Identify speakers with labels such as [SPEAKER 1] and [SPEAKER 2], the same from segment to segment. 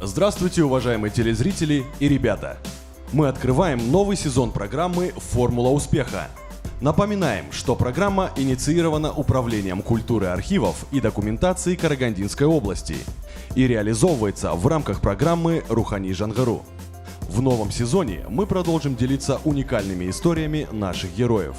[SPEAKER 1] Здравствуйте, уважаемые телезрители и ребята! Мы открываем новый сезон программы «Формула успеха». Напоминаем, что программа инициирована Управлением культуры архивов и документации Карагандинской области и реализовывается в рамках программы «Рухани Жангару». В новом сезоне мы продолжим делиться уникальными историями наших героев.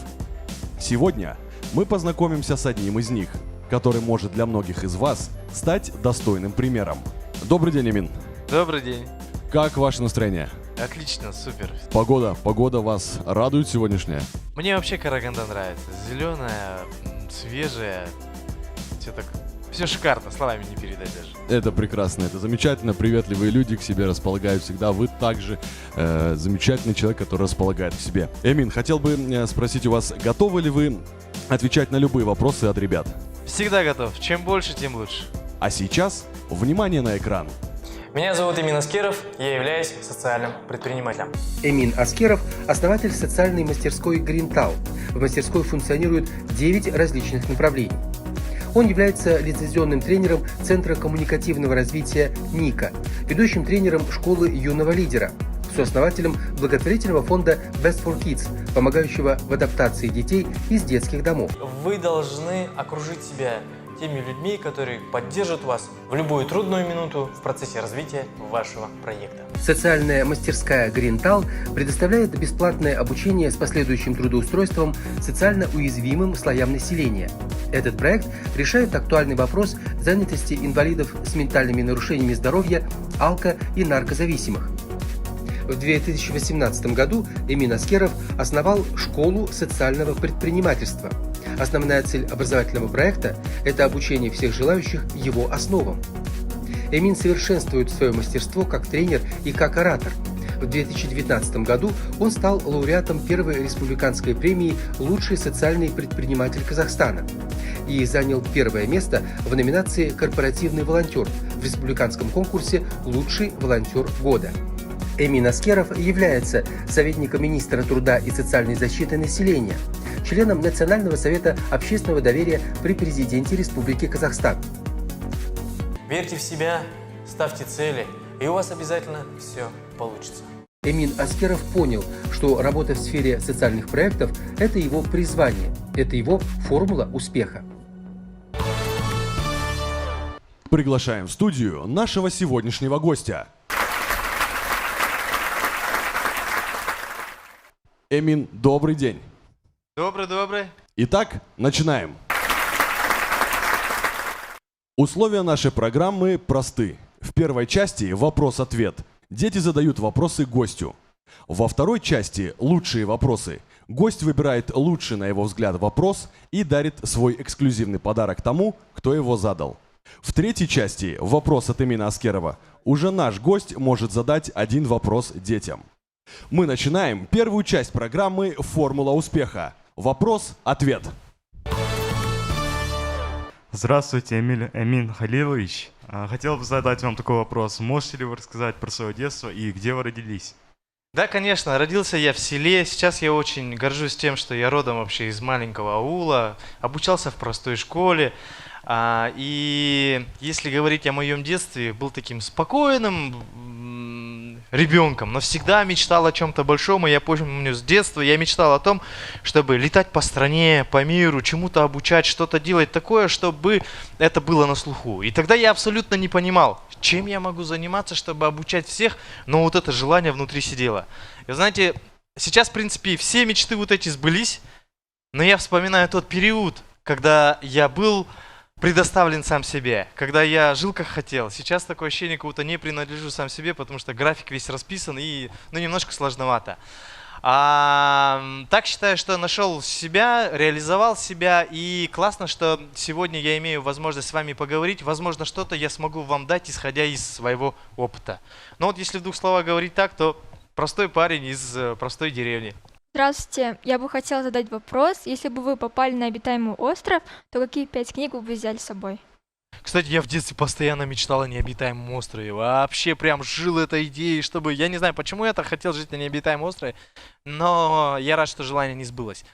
[SPEAKER 1] Сегодня мы познакомимся с одним из них, который может для многих из вас стать достойным примером. Добрый день, Эмин.
[SPEAKER 2] Добрый день.
[SPEAKER 1] Как ваше настроение?
[SPEAKER 2] Отлично, супер.
[SPEAKER 1] Погода вас радует сегодняшняя?
[SPEAKER 2] Мне вообще Караганда нравится. Зеленая, свежая. Все шикарно, словами не передать даже.
[SPEAKER 1] Это прекрасно, это замечательно. Приветливые люди к себе располагают всегда. Вы также замечательный человек, который располагает к себе. Эмин, хотел бы спросить у вас, готовы ли вы отвечать на любые вопросы от ребят?
[SPEAKER 2] Всегда готов. Чем больше, тем лучше.
[SPEAKER 1] А сейчас, внимание на экран.
[SPEAKER 3] Меня зовут Эмин Аскеров, я являюсь социальным предпринимателем.
[SPEAKER 4] Эмин Аскеров – основатель социальной мастерской «Гринтал». В мастерской функционирует 9 различных направлений. Он является лицензионным тренером Центра коммуникативного развития НИКа, ведущим тренером школы юного лидера, сооснователем благотворительного фонда Best for Kids, помогающего в адаптации детей из детских домов.
[SPEAKER 3] Вы должны окружить себя теми людьми, которые поддержат вас в любую трудную минуту в процессе развития вашего проекта.
[SPEAKER 4] Социальная мастерская «Гринтал» предоставляет бесплатное обучение с последующим трудоустройством социально уязвимым слоям населения. Этот проект решает актуальный вопрос занятости инвалидов с ментальными нарушениями здоровья, алко- и наркозависимых. В 2018 году Эмин Аскеров основал школу социального предпринимательства. Основная цель образовательного проекта – это обучение всех желающих его основам. Эмин совершенствует свое мастерство как тренер и как оратор. В 2019 году он стал лауреатом первой республиканской премии «Лучший социальный предприниматель Казахстана» и занял первое место в номинации «Корпоративный волонтер» в республиканском конкурсе «Лучший волонтер года». Эмин Аскеров является советником министра труда и социальной защиты населения, членом Национального совета общественного доверия при президенте Республики Казахстан.
[SPEAKER 3] Верьте в себя, ставьте цели, и у вас обязательно все получится.
[SPEAKER 4] Эмин Аскеров понял, что работа в сфере социальных проектов – это его призвание, это его формула успеха.
[SPEAKER 1] Приглашаем в студию нашего сегодняшнего гостя. Эмин, добрый день.
[SPEAKER 2] Добрый.
[SPEAKER 1] Итак, начинаем. Условия нашей программы просты. В первой части вопрос-ответ. Дети задают вопросы гостю. Во второй части лучшие вопросы. Гость выбирает лучший, на его взгляд, вопрос и дарит свой эксклюзивный подарок тому, кто его задал. В третьей части вопрос от Эмина Аскерова. Уже наш гость может задать один вопрос детям. Мы начинаем первую часть программы «Формула успеха». Вопрос-ответ.
[SPEAKER 5] Здравствуйте, Эмин Халилович. Хотел бы задать вам такой вопрос. Можете ли вы рассказать про свое детство и где вы родились?
[SPEAKER 2] Да, конечно, родился я в селе. Сейчас я очень горжусь тем, что я родом вообще из маленького аула, обучался в простой школе. И если говорить о моем детстве, был таким спокойным ребенком, но всегда мечтал о чем-то большом. И я помню, с детства я мечтал о том, чтобы летать по стране, по миру, чему-то обучать, что-то делать такое, чтобы это было на слуху. И тогда я абсолютно не понимал, чем я могу заниматься, чтобы обучать всех, но вот это желание внутри сидело. И знаете, сейчас, в принципе, все мечты вот эти сбылись, но я вспоминаю тот период, когда я был предоставлен сам себе, когда я жил как хотел. Сейчас такое ощущение, как будто не принадлежу сам себе, потому что график весь расписан и немножко сложновато. Так считаю, что нашел себя, реализовал себя, и классно, что сегодня я имею возможность с вами поговорить. Возможно, что-то я смогу вам дать, исходя из своего опыта. Но вот если в двух словах говорить так, то простой парень из простой деревни.
[SPEAKER 6] Здравствуйте, я бы хотела задать вопрос. Если бы вы попали на обитаемый остров, то какие 5 книг вы бы взяли с собой?
[SPEAKER 2] Кстати, я в детстве постоянно мечтал о необитаемом острове. Вообще прям жил этой идеей, чтобы... Я не знаю, почему я так хотел жить на необитаемом острове, но я рад, что желание не сбылось.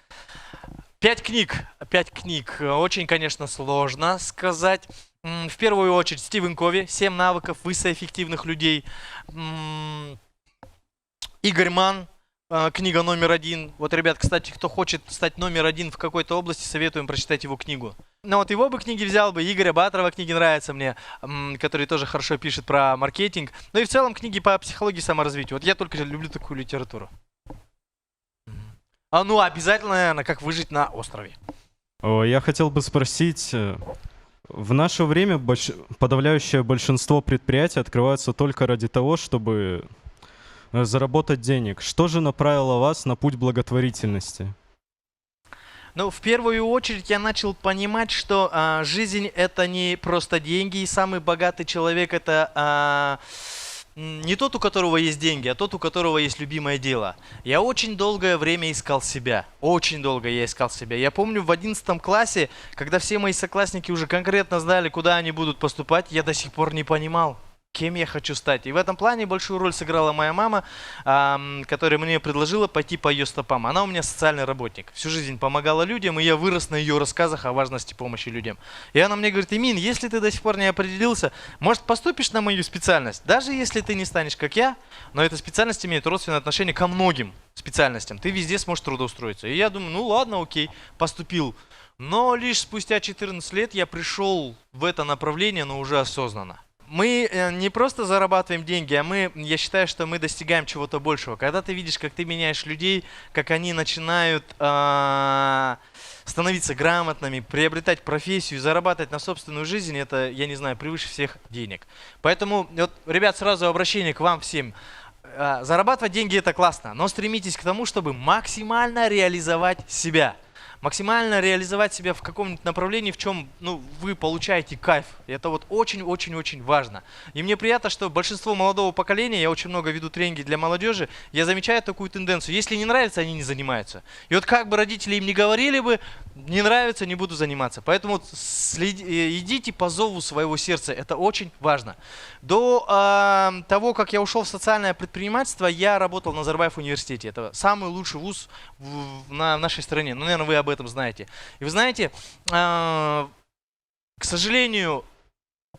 [SPEAKER 2] 5 книг. Очень, конечно, сложно сказать. В первую очередь Стивен Кови, 7 навыков высокоэффективных людей. Игорь Манн, книга №1. Вот, ребят, кстати, кто хочет стать №1 в какой-то области, советуем прочитать его книгу. Но вот его бы книги взял бы, Игоря Батрова книги нравятся мне, который тоже хорошо пишет про маркетинг. Ну и в целом книги по психологии и саморазвитию. Вот я только люблю такую литературу. Ну, обязательно, наверное, как выжить на острове.
[SPEAKER 7] Я хотел бы спросить, в наше время подавляющее большинство предприятий открываются только ради того, чтобы заработать денег. Что же направило вас на путь благотворительности?
[SPEAKER 2] Ну, в первую очередь я начал понимать, что жизнь это не просто деньги, и самый богатый человек это не тот, у которого есть деньги, а тот, у которого есть любимое дело. Я очень долгое время искал себя. Очень долго я искал себя. Я помню в 11 классе, когда все мои соклассники уже конкретно знали, куда они будут поступать, я до сих пор не понимал, кем я хочу стать. И в этом плане большую роль сыграла моя мама, которая мне предложила пойти по ее стопам. Она у меня социальный работник. Всю жизнь помогала людям, и я вырос на ее рассказах о важности помощи людям. И она мне говорит: Эмин, если ты до сих пор не определился, может, поступишь на мою специальность? Даже если ты не станешь как я, но эта специальность имеет родственное отношение ко многим специальностям. Ты везде сможешь трудоустроиться. И я думаю, ну ладно, окей, поступил. Но лишь спустя 14 лет я пришел в это направление, но уже осознанно. Мы не просто зарабатываем деньги, а я считаю, что мы достигаем чего-то большего. Когда ты видишь, как ты меняешь людей, как они начинают становиться грамотными, приобретать профессию, зарабатывать на собственную жизнь, это, я не знаю, превыше всех денег. Поэтому, вот, ребят, сразу обращение к вам всем. Зарабатывать деньги это классно, но стремитесь к тому, чтобы максимально реализовать себя. Максимально реализовать себя в каком-нибудь направлении, в чем вы получаете кайф. И это вот очень-очень-очень важно. И мне приятно, что большинство молодого поколения, я очень много веду тренинги для молодежи, я замечаю такую тенденцию. Если не нравится, они не занимаются. И вот как бы родители им не говорили бы, не нравится, не буду заниматься. Поэтому вот идите по зову своего сердца. Это очень важно. До того, как я ушел в социальное предпринимательство, я работал на Назарбаев университете. Это самый лучший вуз в нашей стране. Ну, наверное, вы об этом знаете. И вы знаете, к сожалению,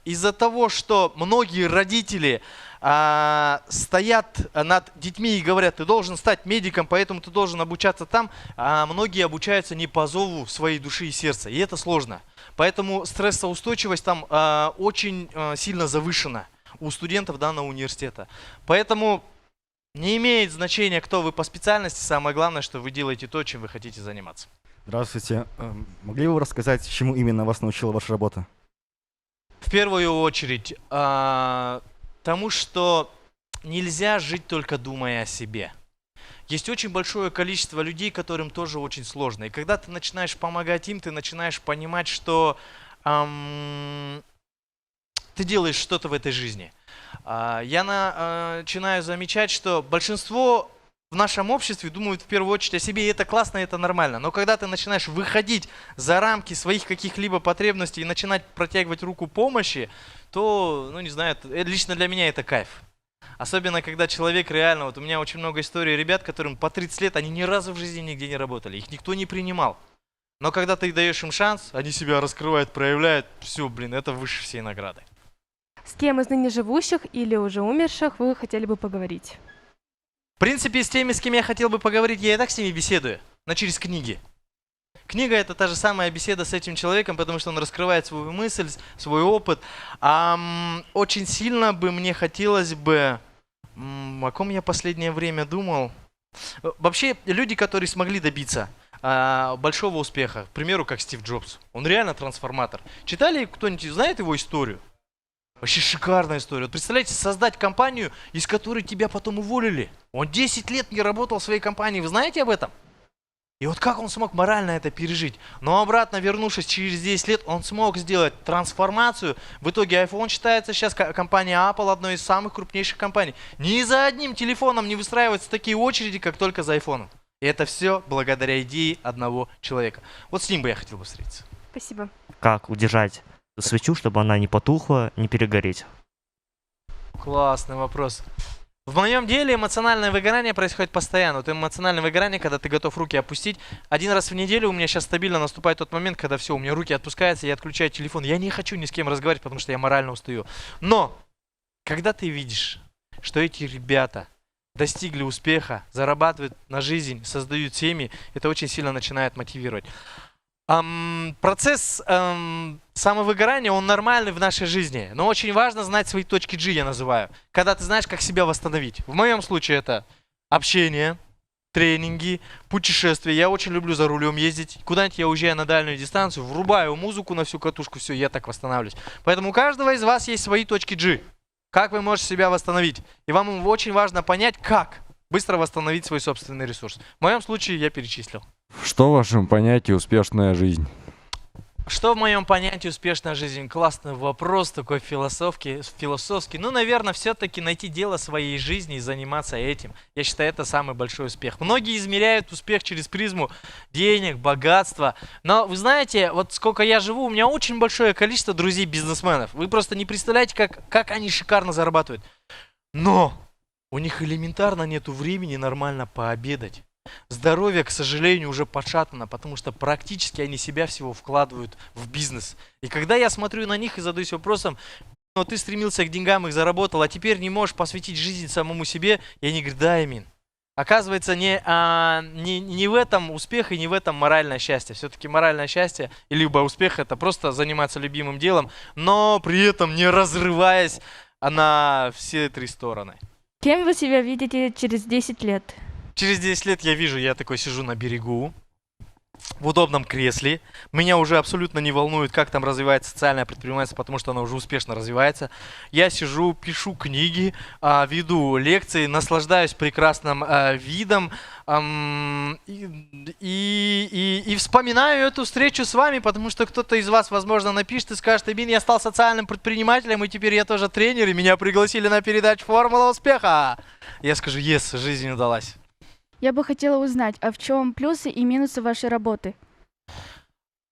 [SPEAKER 2] из-за того, что многие родители стоят над детьми и говорят: ты должен стать медиком, поэтому ты должен обучаться там, многие обучаются не по зову своей души и сердца. И это сложно. Поэтому стрессоустойчивость там очень сильно завышена у студентов данного университета. Поэтому не имеет значения, кто вы по специальности. Самое главное, что вы делаете то, чем вы хотите заниматься.
[SPEAKER 8] Здравствуйте. Могли бы вы рассказать, чему именно вас научила ваша работа?
[SPEAKER 2] В первую очередь, тому, что нельзя жить только думая о себе. Есть очень большое количество людей, которым тоже очень сложно. И когда ты начинаешь помогать им, ты начинаешь понимать, что ты делаешь что-то в этой жизни. Я начинаю замечать, что большинство в нашем обществе думают в первую очередь о себе, и это классно, и это нормально. Но когда ты начинаешь выходить за рамки своих каких-либо потребностей и начинать протягивать руку помощи, то, не знаю, лично для меня это кайф. Особенно, когда человек реально, вот у меня очень много историй ребят, которым по 30 лет, они ни разу в жизни нигде не работали, их никто не принимал. Но когда ты даешь им шанс, они себя раскрывают, проявляют, все, это выше всей награды.
[SPEAKER 9] С кем из ныне живущих или уже умерших вы хотели бы поговорить?
[SPEAKER 2] В принципе, с теми, с кем я хотел бы поговорить, я и так с ними беседую, но через книги. Книга — это та же самая беседа с этим человеком, потому что он раскрывает свою мысль, свой опыт. Очень сильно бы мне хотелось бы... О ком я последнее время думал? Вообще, люди, которые смогли добиться большого успеха, к примеру, как Стив Джобс. Он реально трансформатор. Читали кто-нибудь, знает его историю? Вообще шикарная история. Вот представляете, создать компанию, из которой тебя потом уволили. Он 10 лет не работал в своей компании. Вы знаете об этом? И вот как он смог морально это пережить? Но обратно вернувшись через 10 лет, он смог сделать трансформацию. В итоге iPhone считается сейчас компания Apple одной из самых крупнейших компаний. Ни за одним телефоном не выстраиваются такие очереди, как только за iPhone. И это все благодаря идее одного человека. Вот с ним бы я хотел бы встретиться.
[SPEAKER 9] Спасибо.
[SPEAKER 10] Как удержать свечу, чтобы она не потухла, не перегореть?
[SPEAKER 2] Классный вопрос. В моем деле эмоциональное выгорание происходит постоянно. Вот эмоциональное выгорание, когда ты готов руки опустить. Один раз в неделю у меня сейчас стабильно наступает тот момент, когда все, у меня руки отпускаются, я отключаю телефон. Я не хочу ни с кем разговаривать, потому что я морально устаю. Но, когда ты видишь, что эти ребята достигли успеха, зарабатывают на жизнь, создают семьи, это очень сильно начинает мотивировать. Процесс самовыгорания, он нормальный в нашей жизни, но очень важно знать свои точки G, я называю, когда ты знаешь, как себя восстановить. В моем случае это общение, тренинги, путешествия. Я очень люблю за рулем ездить. Куда-нибудь я уезжаю на дальнюю дистанцию, врубаю музыку на всю катушку, все, я так восстанавливаюсь. Поэтому у каждого из вас есть свои точки G. Как вы можете себя восстановить? И вам очень важно понять, как быстро восстановить свой собственный ресурс. В моем случае я перечислил.
[SPEAKER 10] Что в вашем понятии успешная жизнь?
[SPEAKER 2] Что в моем понятии успешная жизнь? Классный вопрос, такой философский. Ну, наверное, все-таки найти дело своей жизни и заниматься этим. Я считаю, это самый большой успех. Многие измеряют успех через призму денег, богатства. Но вы знаете, вот сколько я живу, у меня очень большое количество друзей-бизнесменов. Вы просто не представляете, как они шикарно зарабатывают. Но у них элементарно нету времени нормально пообедать. Здоровье, к сожалению, уже подшатано, потому что практически они себя всего вкладывают в бизнес. И когда я смотрю на них и задаюсь вопросом, но ты стремился к деньгам, их заработал, а теперь не можешь посвятить жизнь самому себе, и они говорят, да, Эмин. Оказывается, не в этом успех и не в этом моральное счастье. Все-таки моральное счастье, либо успех, это просто заниматься любимым делом, но при этом не разрываясь на все три стороны.
[SPEAKER 9] Кем вы себя видите через 10 лет?
[SPEAKER 2] Через 10 лет я такой сижу на берегу, в удобном кресле. Меня уже абсолютно не волнует, как там развивается социальное предпринимательство, потому что оно уже успешно развивается. Я сижу, пишу книги, веду лекции, наслаждаюсь прекрасным видом и вспоминаю эту встречу с вами, потому что кто-то из вас, возможно, напишет и скажет: Эмин, я стал социальным предпринимателем, и теперь я тоже тренер, и меня пригласили на передачу «Формула успеха». Я скажу: yes, жизнь удалась.
[SPEAKER 9] Я бы хотела узнать, а в чем плюсы и минусы вашей работы?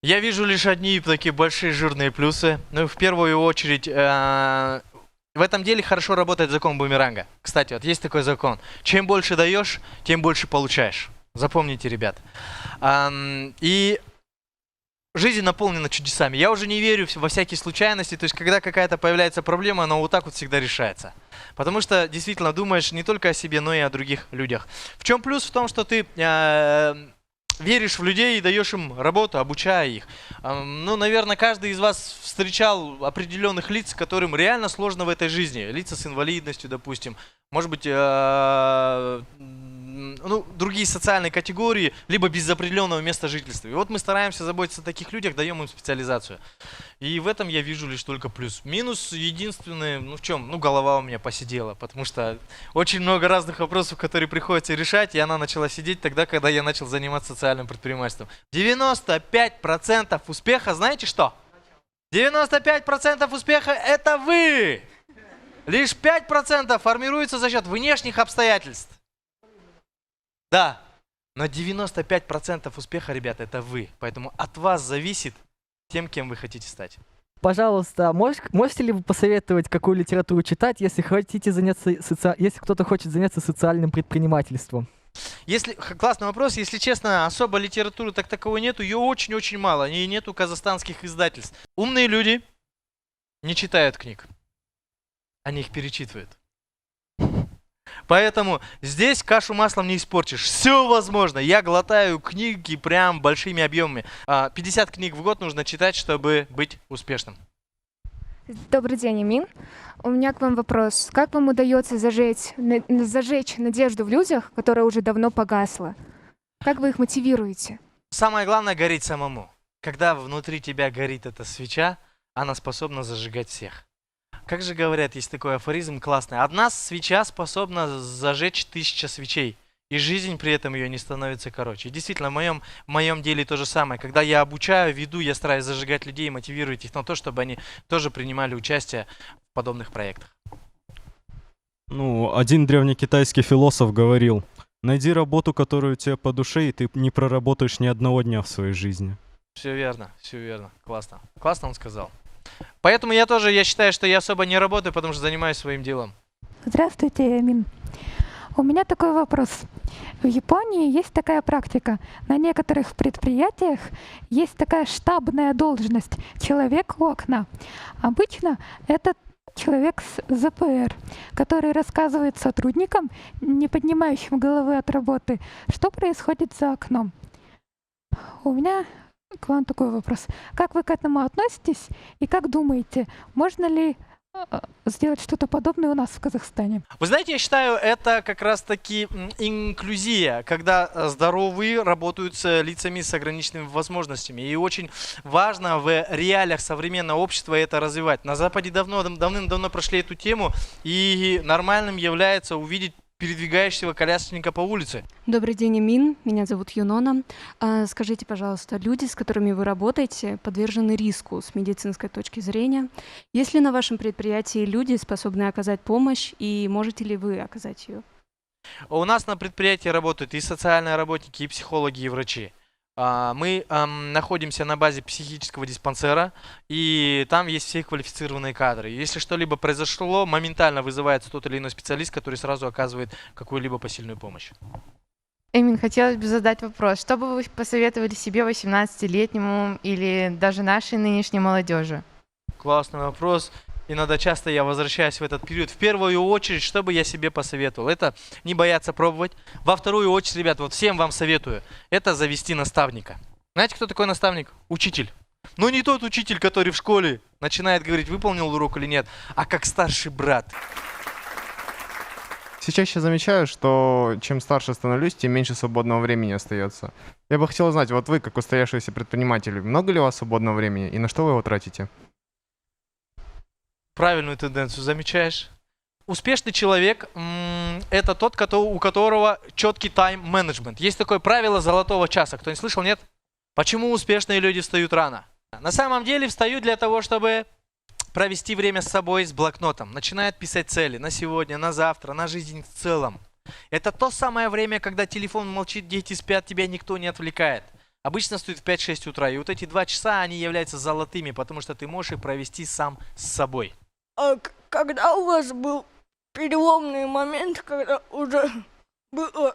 [SPEAKER 2] Я вижу лишь одни такие большие жирные плюсы. Ну, в первую очередь, в этом деле хорошо работает закон бумеранга. Кстати, вот есть такой закон. Чем больше даешь, тем больше получаешь. Запомните, ребят. И жизнь наполнена чудесами. Я уже не верю во всякие случайности. То есть, когда какая-то появляется проблема, она вот так вот всегда решается. Потому что действительно думаешь не только о себе, но и о других людях. В чем плюс? В том, что ты веришь в людей и даешь им работу, обучая их. Ну, наверное, каждый из вас встречал определенных лиц, которым реально сложно в этой жизни. Лица с инвалидностью, допустим. Может быть, другие социальные категории, либо без определенного места жительства. И вот мы стараемся заботиться о таких людях, даем им специализацию. И в этом я вижу лишь только плюс. Минус единственный, в чем? Голова у меня посидела, потому что очень много разных вопросов, которые приходится решать, и она начала сидеть тогда, когда я начал заниматься социальным предпринимательством. 95% успеха, знаете что? 95% успеха — это вы! Лишь 5% формируется за счет внешних обстоятельств. Да, но 95% успеха, ребята, это вы. Поэтому от вас зависит тем, кем вы хотите стать.
[SPEAKER 11] Пожалуйста, можете ли вы посоветовать, какую литературу читать, если кто-то хочет заняться социальным предпринимательством?
[SPEAKER 2] Классный вопрос. Если честно, особо литературы так таковой нету. Ее очень-очень мало. И нету казахстанских издательств. Умные люди не читают книг. Они их перечитывают. Поэтому здесь кашу маслом не испортишь. Все возможно. Я глотаю книги прям большими объемами. 50 книг в год нужно читать, чтобы быть успешным.
[SPEAKER 12] Добрый день, Эмин. У меня к вам вопрос. Как вам удается зажечь надежду в людях, которая уже давно погасла? Как вы их мотивируете?
[SPEAKER 2] Самое главное — гореть самому. Когда внутри тебя горит эта свеча, она способна зажигать всех. Как же говорят, есть такой афоризм классный. Одна свеча способна зажечь 1000 свечей. И жизнь при этом ее не становится короче. И действительно, в моем деле то же самое. Когда я обучаю, веду, я стараюсь зажигать людей и мотивировать их на то, чтобы они тоже принимали участие в подобных проектах.
[SPEAKER 7] Один древнекитайский философ говорил: найди работу, которую тебе по душе, и ты не проработаешь ни одного дня в своей жизни.
[SPEAKER 2] Все верно, классно. Классно он сказал. Поэтому я считаю, что я особо не работаю, потому что занимаюсь своим делом.
[SPEAKER 13] Здравствуйте, Эмин. У меня такой вопрос. В Японии есть такая практика. На некоторых предприятиях есть такая штабная должность — человек у окна. Обычно это человек с ЗПР, который рассказывает сотрудникам, не поднимающим головы от работы, что происходит за окном. У меня к вам такой вопрос. Как вы к этому относитесь и как думаете, можно ли сделать что-то подобное у нас в Казахстане?
[SPEAKER 2] Вы знаете, я считаю, это как раз-таки инклюзия, когда здоровые работают с лицами с ограниченными возможностями. И очень важно в реалиях современного общества это развивать. На Западе давным-давно прошли эту тему, и нормальным является увидеть передвигающегося колясочника по улице.
[SPEAKER 14] Добрый день, Эмин. Меня зовут Юнона. Скажите, пожалуйста, люди, с которыми вы работаете, подвержены риску с медицинской точки зрения. Есть ли на вашем предприятии люди, способные оказать помощь, и можете ли вы оказать ее?
[SPEAKER 2] У нас на предприятии работают и социальные работники, и психологи, и врачи. Мы находимся на базе психического диспансера, и там есть все квалифицированные кадры. Если что-либо произошло, моментально вызывается тот или иной специалист, который сразу оказывает какую-либо посильную помощь.
[SPEAKER 15] Эмин, хотелось бы задать вопрос. Что бы вы посоветовали себе 18-летнему или даже нашей нынешней молодежи?
[SPEAKER 2] Классный вопрос. Иногда часто я возвращаюсь в этот период. В первую очередь, что бы я себе посоветовал? Это не бояться пробовать. Во вторую очередь, ребят, вот всем вам советую, это завести наставника. Знаете, кто такой наставник? Учитель. Но не тот учитель, который в школе начинает говорить, выполнил урок или нет, а как старший брат.
[SPEAKER 16] Все чаще замечаю, что чем старше становлюсь, тем меньше свободного времени остается. Я бы хотел узнать, вот вы, как устоявшийся предприниматель, много ли у вас свободного времени и на что вы его тратите?
[SPEAKER 2] Правильную тенденцию замечаешь. Успешный человек это тот, у которого четкий тайм-менеджмент. Есть такое правило золотого часа. Кто не слышал, нет? Почему успешные люди встают рано? На самом деле встают для того, чтобы провести время с собой, с блокнотом. Начинают писать цели на сегодня, на завтра, на жизнь в целом. Это то самое время, когда телефон молчит, дети спят, тебя никто не отвлекает. Обычно стоит в 5-6 утра. И вот эти 2 часа, они являются золотыми, потому что ты можешь их провести сам с собой.
[SPEAKER 17] А когда у вас был переломный момент, когда уже было,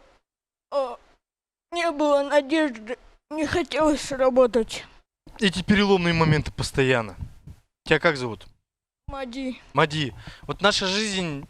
[SPEAKER 17] не было надежды, не хотелось работать?
[SPEAKER 2] Эти переломные моменты постоянно. Тебя как зовут?
[SPEAKER 17] Мади.
[SPEAKER 2] Мади. Вот наша жизнь,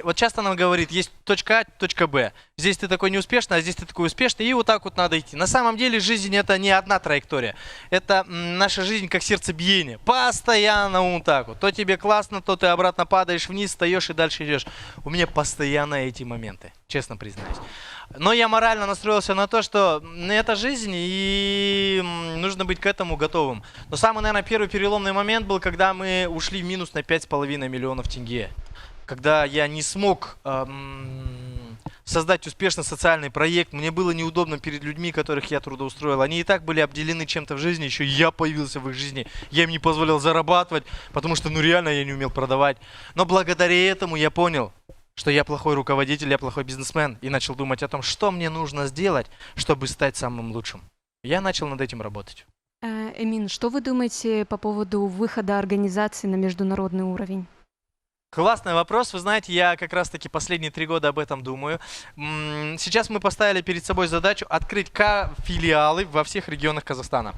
[SPEAKER 2] вот часто нам говорит, есть точка А, точка Б. Здесь ты такой неуспешный, а здесь ты такой успешный, и вот так вот надо идти. На самом деле жизнь это не одна траектория. Это наша жизнь как сердцебиение. Постоянно вот так вот. То тебе классно, то ты обратно падаешь вниз, встаешь и дальше идешь. У меня постоянно эти моменты, честно признаюсь. Но я морально настроился на то, что это жизнь, и нужно быть к этому готовым. Но самый, наверное, первый переломный момент был, когда мы ушли в минус на 5,5 миллионов тенге. Когда я не смог создать успешный социальный проект, мне было неудобно перед людьми, которых я трудоустроил. Они и так были обделены чем-то в жизни, еще я появился в их жизни. Я им не позволял зарабатывать, потому что, реально я не умел продавать. Но благодаря этому я понял, что я плохой руководитель, я плохой бизнесмен. И начал думать о том, что мне нужно сделать, чтобы стать самым лучшим. Я начал над этим работать.
[SPEAKER 14] Эмин, что вы думаете по поводу выхода организации на международный уровень?
[SPEAKER 2] Классный вопрос. Вы знаете, я как раз-таки последние 3 года об этом думаю. Сейчас мы поставили перед собой задачу открыть филиалы во всех регионах Казахстана.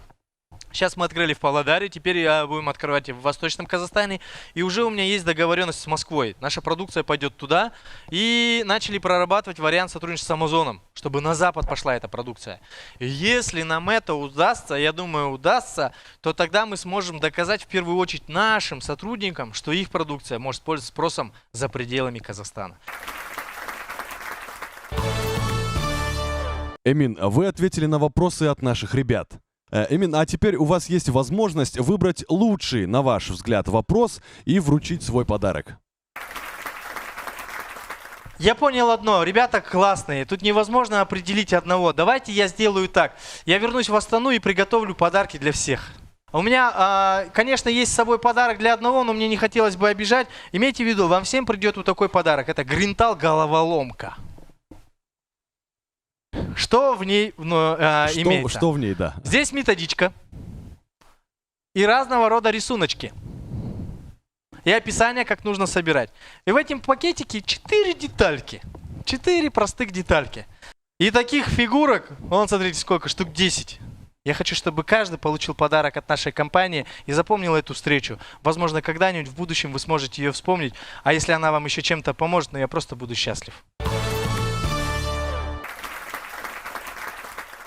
[SPEAKER 2] Сейчас мы открыли в Павлодаре, теперь будем открывать в Восточном Казахстане. И уже у меня есть договоренность с Москвой. Наша продукция пойдет туда. И начали прорабатывать вариант сотрудничества с Амазоном, чтобы на Запад пошла эта продукция. И если нам это удастся, я думаю, удастся, то тогда мы сможем доказать в первую очередь нашим сотрудникам, что их продукция может пользоваться спросом за пределами Казахстана.
[SPEAKER 1] Эмин, вы ответили на вопросы от наших ребят. Эмин, а теперь у вас есть возможность выбрать лучший, на ваш взгляд, вопрос и вручить свой подарок.
[SPEAKER 2] Я понял одно. Ребята классные. Тут невозможно определить одного. Давайте я сделаю так. Я вернусь в Астану и приготовлю подарки для всех. У меня, конечно, есть с собой подарок для одного, но мне не хотелось бы обижать. Имейте в виду, вам всем придет вот такой подарок. Это Гринтал головоломка. Что в ней имеется?
[SPEAKER 1] Что в ней, да.
[SPEAKER 2] Здесь методичка и разного рода рисуночки. и описание, как нужно собирать. И в этом пакетике 4 детальки. 4 простых детальки. И таких фигурок, вон, смотрите, сколько, штук 10. Я хочу, чтобы каждый получил подарок от нашей компании и запомнил эту встречу. Возможно, когда-нибудь в будущем вы сможете ее вспомнить. А если она вам еще чем-то поможет, я просто буду счастлив.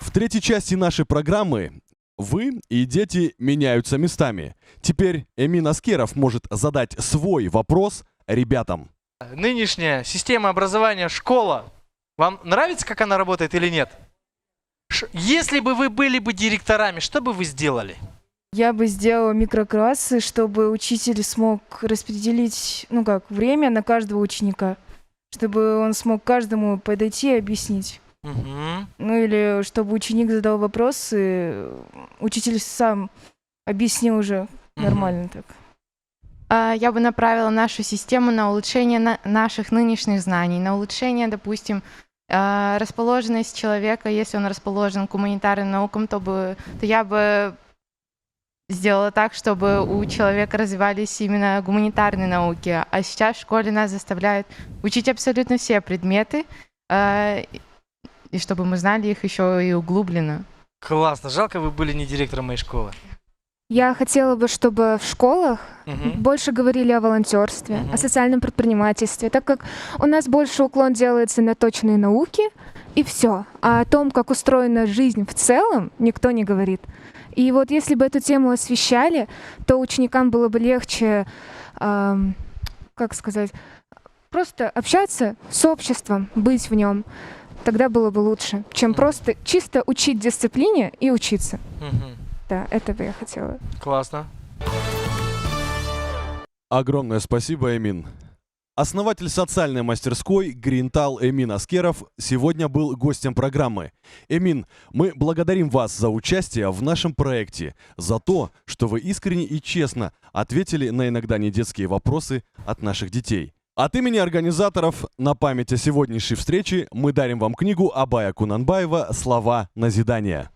[SPEAKER 1] В третьей части нашей программы вы и дети меняются местами. Теперь Эмин Аскеров может задать свой вопрос ребятам.
[SPEAKER 2] Нынешняя система образования, школа, вам нравится, как она работает или нет? Если бы вы были бы директорами, что бы вы сделали?
[SPEAKER 18] Я бы сделала микроклассы, чтобы учитель смог распределить, время на каждого ученика, чтобы он смог каждому подойти и объяснить. Или чтобы ученик задал вопросы, учитель сам объяснил уже нормально так.
[SPEAKER 15] Я бы направила нашу систему на улучшение наших нынешних знаний, на улучшение, допустим, расположенность человека. Если он расположен к гуманитарным наукам, то я бы сделала так, чтобы у человека развивались именно гуманитарные науки. А сейчас в школе нас заставляют учить абсолютно все предметы, и чтобы мы знали их еще и углубленно.
[SPEAKER 2] Классно. Жалко, вы были не директором моей школы.
[SPEAKER 12] Я хотела бы, чтобы в школах больше говорили о волонтерстве, о социальном предпринимательстве, так как у нас больше уклон делается на точные науки, и все. А о том, как устроена жизнь в целом, никто не говорит. И вот если бы эту тему освещали, то ученикам было бы легче, просто общаться с обществом, быть в нем. Тогда было бы лучше, чем просто чисто учить дисциплине и учиться. Да, это бы я хотела.
[SPEAKER 2] Классно.
[SPEAKER 1] Огромное спасибо, Эмин. Основатель социальной мастерской Гринтал Эмин Аскеров сегодня был гостем программы. Эмин, мы благодарим вас за участие в нашем проекте, за то, что вы искренне и честно ответили на иногда недетские вопросы от наших детей. От имени организаторов на память о сегодняшней встрече мы дарим вам книгу Абая Кунанбаева «Слова назидания».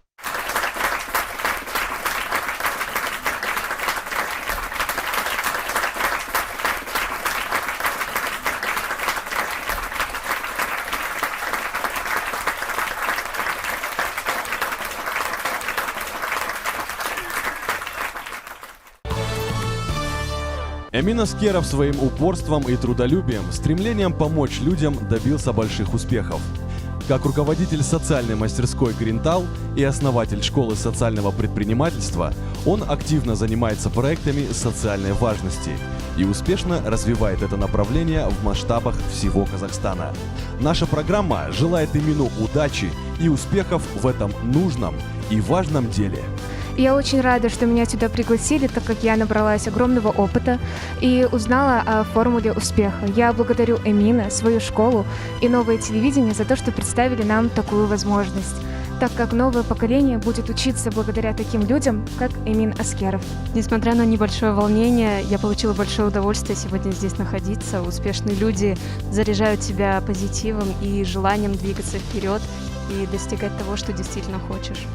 [SPEAKER 1] Эмин Аскеров своим упорством и трудолюбием, стремлением помочь людям добился больших успехов. Как руководитель социальной мастерской Гринтал и основатель школы социального предпринимательства, он активно занимается проектами социальной важности и успешно развивает это направление в масштабах всего Казахстана. Наша программа желает Эмину удачи и успехов в этом нужном и важном деле.
[SPEAKER 12] Я очень рада, что меня сюда пригласили, так как я набралась огромного опыта и узнала о формуле успеха. Я благодарю Эмина, свою школу и новое телевидение за то, что представили нам такую возможность, так как новое поколение будет учиться благодаря таким людям, как Эмин Аскеров.
[SPEAKER 14] Несмотря на небольшое волнение, я получила большое удовольствие сегодня здесь находиться. Успешные люди заряжают тебя позитивом и желанием двигаться вперед и достигать того, что действительно хочешь.